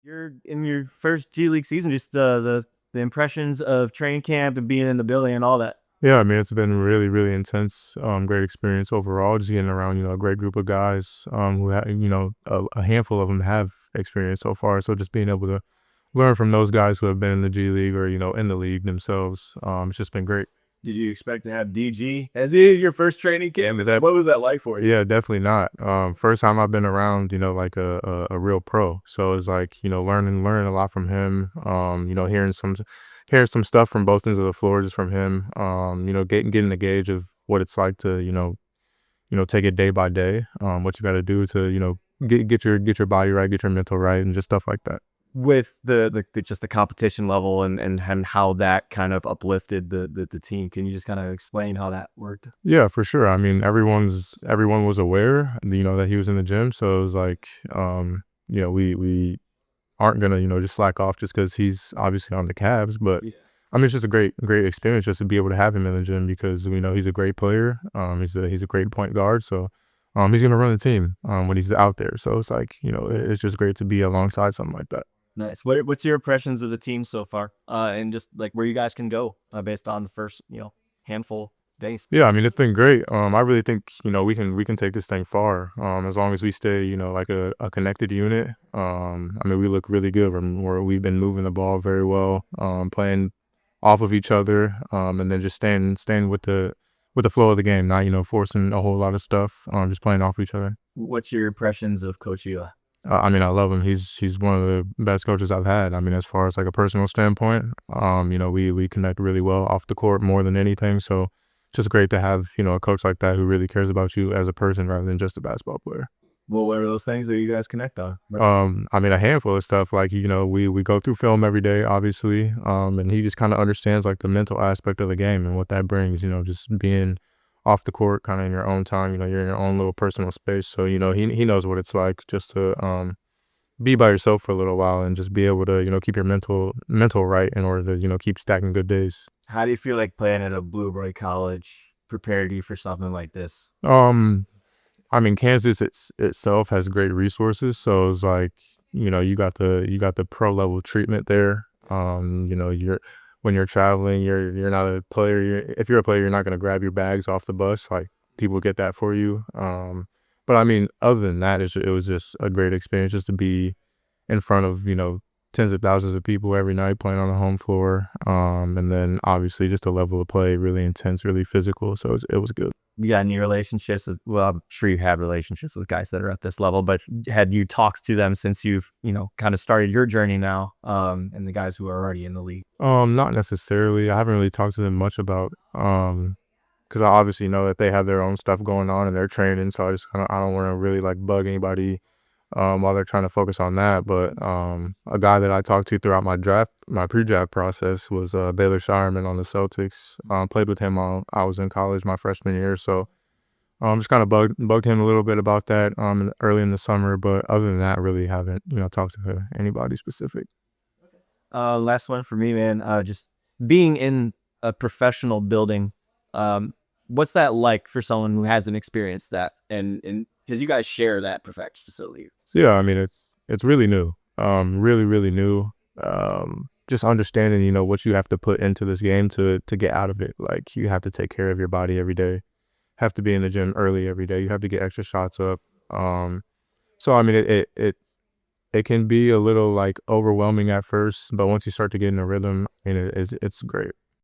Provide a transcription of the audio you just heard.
You're in your first G League season, just the impressions of training camp and being in the building and all that. Yeah, I mean, it's been really, really intense, great experience overall, just getting around, a great group of guys, who a handful of them have experience so far. So just being able to learn from those guys who have been in the G League or, in the league themselves, it's just been great. Did you expect to have DG as your first training camp? Is that what was that like for you? Yeah, definitely not. First time I've been around, like a real pro. So it's like, learning a lot from him. Hearing some stuff from both ends of the floor just from him. Getting a gauge of what it's like to, take it day by day. What you got to do to, get your body right, get your mental right, and just stuff like that. With just the competition level and how that kind of uplifted the team. Can you just kind of explain how that worked? Yeah, for sure. I mean, everyone was aware, that he was in the gym. So it was like, we aren't gonna, just slack off just because he's obviously on the Cavs. But Yeah. I mean, it's just a great experience just to be able to have him in the gym because we know he's a great player. He's a great point guard. So he's gonna run the team when he's out there. So it's like, it's just great to be alongside something like that. Nice. What's your impressions of the team so far? And just like where you guys can go based on the first handful days. Yeah, I mean, it's been great. I really think, we can take this thing far. As long as we stay, like a connected unit. I mean, we look really good. We've been moving the ball very well, playing off of each other, and then just staying with the flow of the game, not, forcing a whole lot of stuff, just playing off each other. What's your impressions of Coach Ua? I mean, I love him. He's one of the best coaches I've had. I mean, as far as like a personal standpoint, we connect really well off the court more than anything. So just great to have, a coach like that who really cares about you as a person rather than just a basketball player. Well, what are those things that you guys connect on? I mean, a handful of stuff like, we go through film every day, obviously. And he just kind of understands like the mental aspect of the game and what that brings, just being off the court kind of in your own time, you're in your own little personal space. So, he knows what it's like just to, be by yourself for a little while and just be able to, keep your mental right in order to, keep stacking good days. How do you feel like playing at a Blue Boy college prepared you for something like this? I mean, Kansas itself has great resources, so it's like, you got the pro level treatment there. You're when you're traveling, you're not a player. If you're a player, you're not gonna grab your bags off the bus. Like people get that for you. But I mean, other than that, it was just a great experience just to be in front of tens of thousands of people every night playing on the home floor. And then obviously just the level of play really intense, really physical. So it was good. You got any relationships? Well, I'm sure you have relationships with guys that are at this level, but had you talked to them since you've, kind of started your journey now, and the guys who are already in the league? Not necessarily. I haven't really talked to them much about because I obviously know that they have their own stuff going on and they're training, so I don't want to really like bug anybody while they're trying to focus on that. But a guy that I talked to throughout my pre-draft process was Baylor Shireman on the Celtics. Played with him while I was in college my freshman year, so just kind of bugged him a little bit about that early in the summer. But other than that, really haven't talked to anybody specific. Last one for me, man. Just being in a professional building, what's that like for someone who hasn't experienced that? And because you guys share that prefect facility. So yeah, I mean it's really new, really new. Just understanding what you have to put into this game to get out of it. Like you have to take care of your body every day, have to be in the gym early every day. You have to get extra shots up. So I mean it can be a little like overwhelming at first, but once you start to get in a rhythm, I mean it's great.